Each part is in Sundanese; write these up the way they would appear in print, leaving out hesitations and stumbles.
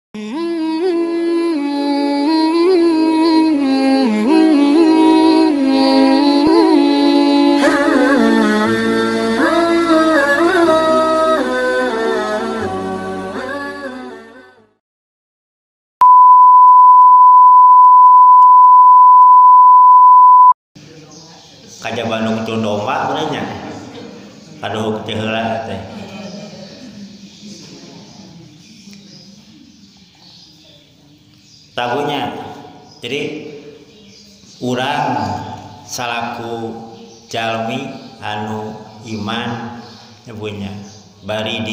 Kaja Bandung tun domba benernya aduh teh heula teh tabunya. Jadi urang salaku jalmi anu iman nyebunya bari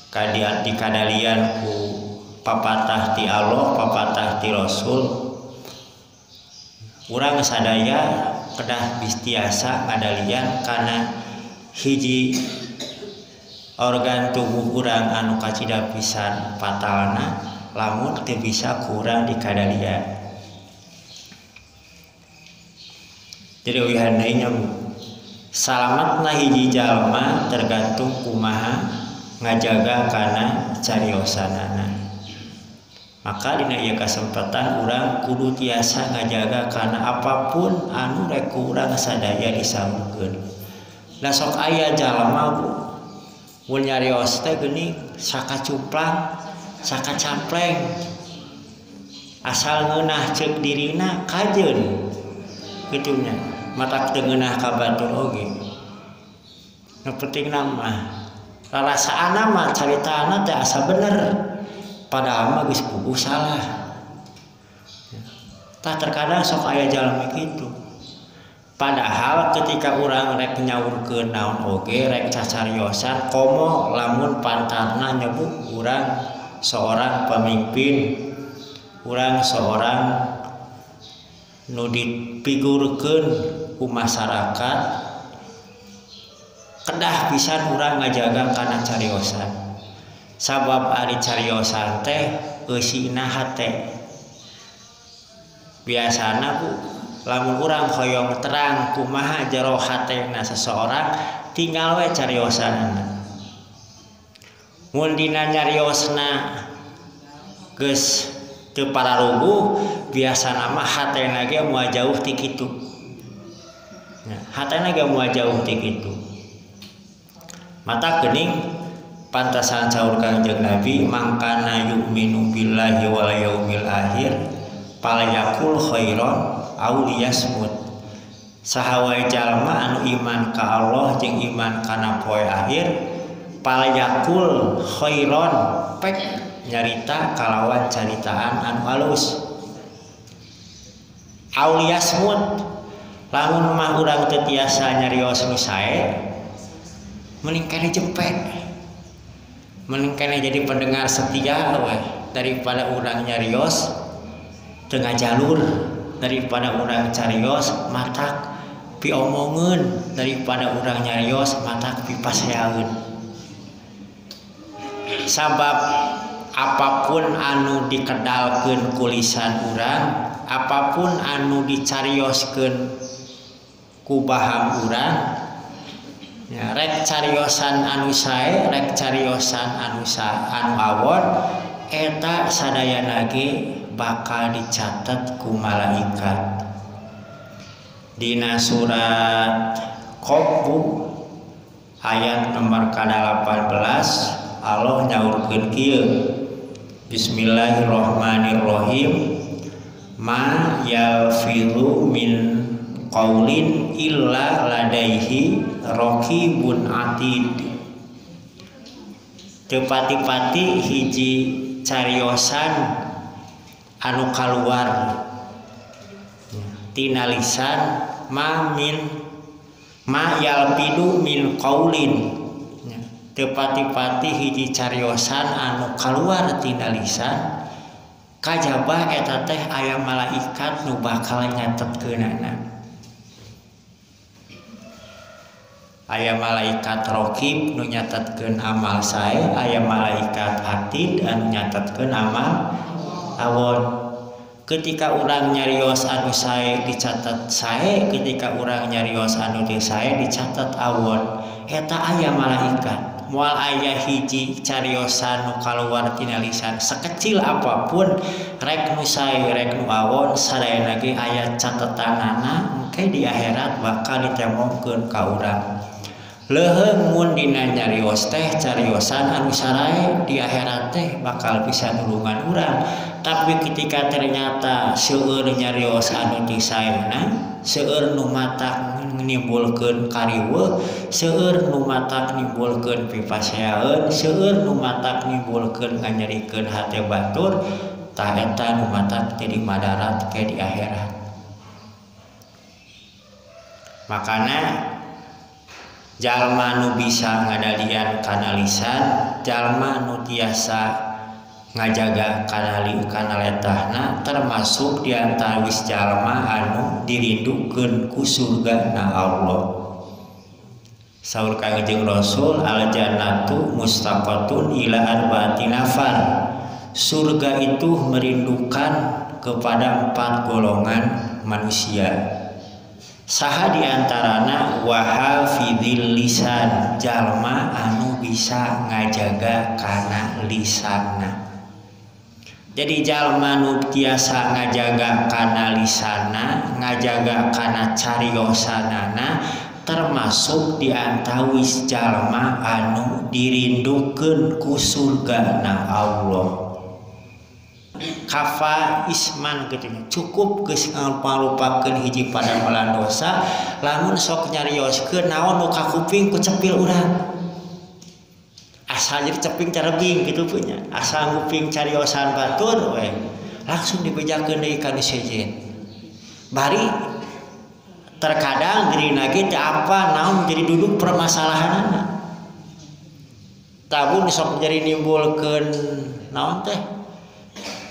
dikadalian ku papatah ti Allah papatah ti Rasul. Urang sadaya kedah bistiasa ngadalian karena hiji organ tubuh urang anu kacida pisan fatalna lamun teu bisa kurang dikadalian. Jadi uyahan deui nya salamatna hiji jalma tergantung kumaha ngajaga kana cariosanana. Maka dina ieu kasempatan urang kudu tiasa ngajaga kana apapun anu rek urang sadaya disamikeun. Da sok aya jalma mun nyarios teh geuning sakacumplang, sakacampleng. Asal ngeunah ceuk dirina kajeun kitu nya. Matak teu ngeunah ka batur oge. Nu pentingna mah rarasaanna mah caritana teh asa bener. Padahal mah geus puguh salah. Tah terkadang sok aya jalmi kitu. Padahal ketika urang rek nyaurkeun naon oge rek cacariosan komo lamun pantarna nyebut urang seorang pemimpin, urang seorang nu dipigurkeun ku masyarakat, kedah pisan urang ngajaga kana cariosan. Sabab ari cariosan teh eusina hate. Biasana lamun urang hoyong terang kumaha jero hatena seseorang tinggal we cariosanna. Mun dina nyariosna geus teu pararuguh biasana mah hatena ge moal jauh ti kitu. Hatena ge moal jauh ti kitu. Mata geuning pantasan saur Kangjeng Nabi mangkana yu'minu billahi wal yaumil akhir palayakul khairon aw liyasmut. Saha wae jalma anu iman ka Allah jeung iman kana poe akhir palayakul khairon pek nyarita kalawan caritaan anu halus. Aw liyasmut lamun mah urang teu tiasa nyarios nu sae mending kana jempet. Mending kena jadi pendengar setia we daripada urang nyarios tengah jalur, daripada urang carios matak piomongeun, daripada urang nyarios matak pipaseaeun. Sabab apapun anu dikedalkeun ku lisan urang, apapun anu dicarioskeun ku baham urang, ya, rek cariosan anu sae, rek cariosan anu awon eta sadayana ge bakal dicatat ku malaikat. Dina surat Qaf ayat nomor ke-18 Allah nyaurkeun kieu. Bismillahirrahmanirrahim. Ma yalfizu min qaulin illa ladaihi raqibun atid. Teu pati-pati hiji cariosan anu kaluar tina lisan ma yalfidu min qaulin. Teu pati-pati hiji cariosan anu kaluar tina lisan kajaba eta teh aya malaikat nu bakal nyatetkeunana. Aya malaikat raqib nu nyatetkeun amal sae, aya malaikat atid anu nyatetkeun amal awon. Ketika urang nyarios anu sae dicatat sae, ketika urang nyarios anu teu sae dicatat awon. Eta aya malaikat moal aya hiji cariosan nu kaluar tina lisan sekecil apapun rek nu sae rek nu awon sadayana ge aya catetanana engke di akhirat bakal ditemongkeun ka urang. Leuheung mun dina nyarios teh cariosan anu sarae di akhirat teh bakal bisa nulungan urang. Tapi ketika ternyata seueur nyarios anu teu saena, seueur nu matak nimbulkeun kariweuh, seueur nu matak nimbulkeun pipaseaeun, seueur nu matak nimbulkeun nganyerikeun hate batur, tah eta nu matak jadi madarat ke di akhirat. Makana jalma nu bisa ngadalian kana lisan, jalma nu tiasa ngajaga kana letahna termasuk diantawis jalma anu dirindukeun ku surgana Allah. Saur Kangjeng Rasul al jannatu mustaqatun ila arba'ati nafar. Surga itu merindukan kepada 4 golongan manusia. Saha diantarana wahafidil lisan, jalma anu bisa ngajaga kana lisanna. Jadi jalma nu tiasa ngajaga kana lisanna, ngajaga kana cariosanana termasuk diantawis jalma anu dirindukeun ku surgana Allah. Kafa isman gitu, cukup geus ngalupakeun hiji padamelan dosa lamun sok nyarioskeun naon nu ka kuping ku cepil urang. Asal jadi ceping carebing gitu punya, asal nguping cariosan batur we langsung dibejakeun deui ka sejen. Bari terkadang dirina ge teu apa naon jadi duduk permasalahanna. Tabun sok jadi nimbulkeun naon teh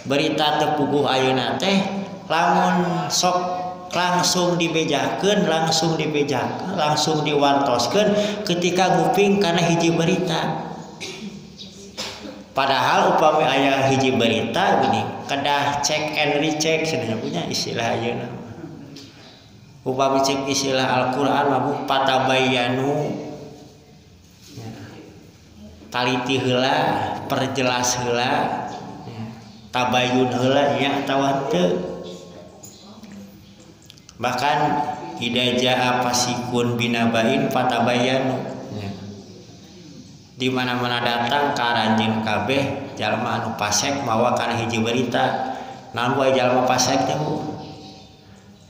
berita teu puguh ayeuna teh lamun sok langsung dibejakeun, langsung diwartoskeun ketika nguping kana hiji berita. Padahal upami aya hiji berita gini, kedah cek and recheck cenah punya istilah ayeuna. Upami cek istilah Al-Qur'an mah patabayanu. Taliti heula, perjelas heula, tabayun heula nya atawa teu. Bahkan idaja apasikun binabain patabayanu. Di mana-mana datang karanjing kabeh jalma anu pasek mawa kana hiji berita. Naon wae jalma pasek teh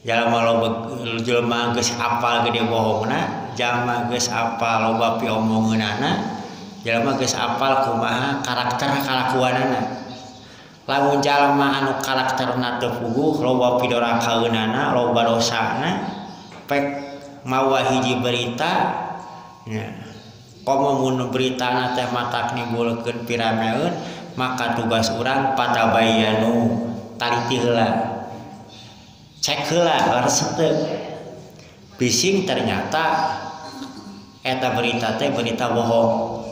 jalma loba jelema geus apal gede bohongna, jalma geus apal loba piomongeunana, jalma geus apal kumaha karakter kalakuanana. Lamun jalma anu karakterna teu puguh, loba pidorakaeunana, loba dosana, pek mawa hiji berita nya komo mun beritana teh matak nimbulkeun pirameun, maka tugas urang patabayanu, taliti heula, cek heula resep teu. Bising ternyata eta berita teh berita bohong.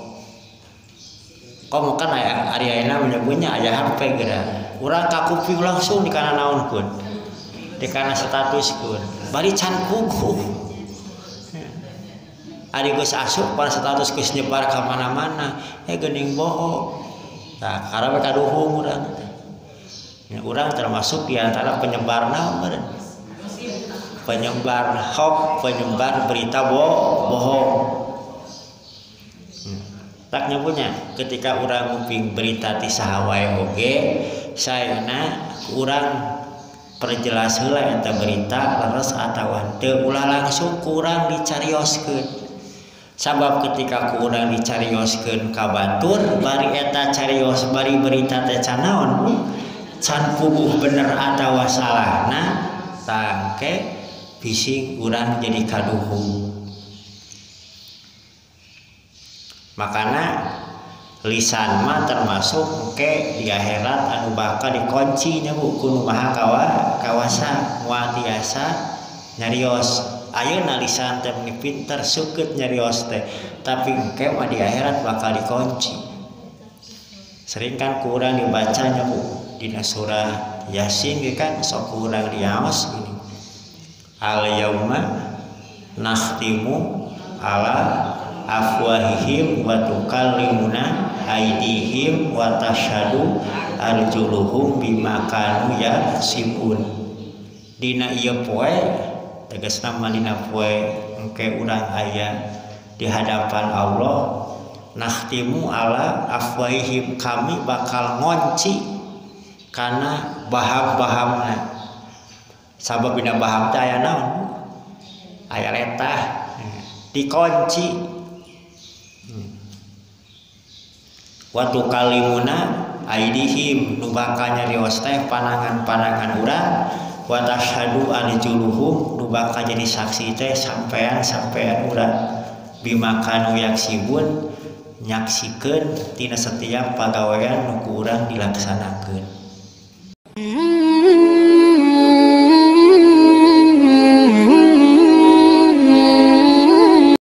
Komo kan aya ari ayeuna menyebutnya aya HP geura. Urang kakuping langsung di kana naonkeun, di kana statuskeun, bari can puguh. Ari geus asup pada status geus nyebar ka mana-mana, geuning bohong. Tah karena kaduhung urang teh. Ya urang termasuk di antara penyebar naon meureun? Penyebar hoax, penyebar berita bohong. Tak nyapunya ketika urang nguping berita ti saha wae oge, saeuna urang perjelas heula eta berita leres atawa teu, ulah langsung kurang dicarioskeun. Sabab ketika ku urang dicarioskeun ka batur, bari eta carios bari berita teh can naon? Can puguh bener atawa salahna, tangke bising urang jadi kaduhung. Makana lisan mah termasuk ke di akhirat anu bakal dikunci nya ku nu maha kawasa moal tiasa nyarios. Ayeuna lisan teh meni pinter sukeut nyarios teh, tapi engke mah di akhirat bakal dikunci. Sering kan ku urang dibacanya ku dina surah Yasin ge kan sok ku urang diaos gini. Al yauma nakhtimu ala afwahihim wa tukallimuna aydihim wa tashhadu arjuluhum bima kanu yaksibun. Dina ieu poe tegasna mah dina poe engke urang aya di hadapan Allah, nakhtimu ala afwahihim, kami bakal ngonci kana baham-bahamna. Sabab dina baham teh aya naon? Aya letah dikunci. Wa tukallimuna aydihim, nu bakal nyarios teh panangan-panangan urang, wa tashhadu arjuluhum, nu bakal jadi saksi teh sampean urang, bima kanu yaksibun, nyaksikeun tina setiap pagawean nu ku urang dilaksanakeun.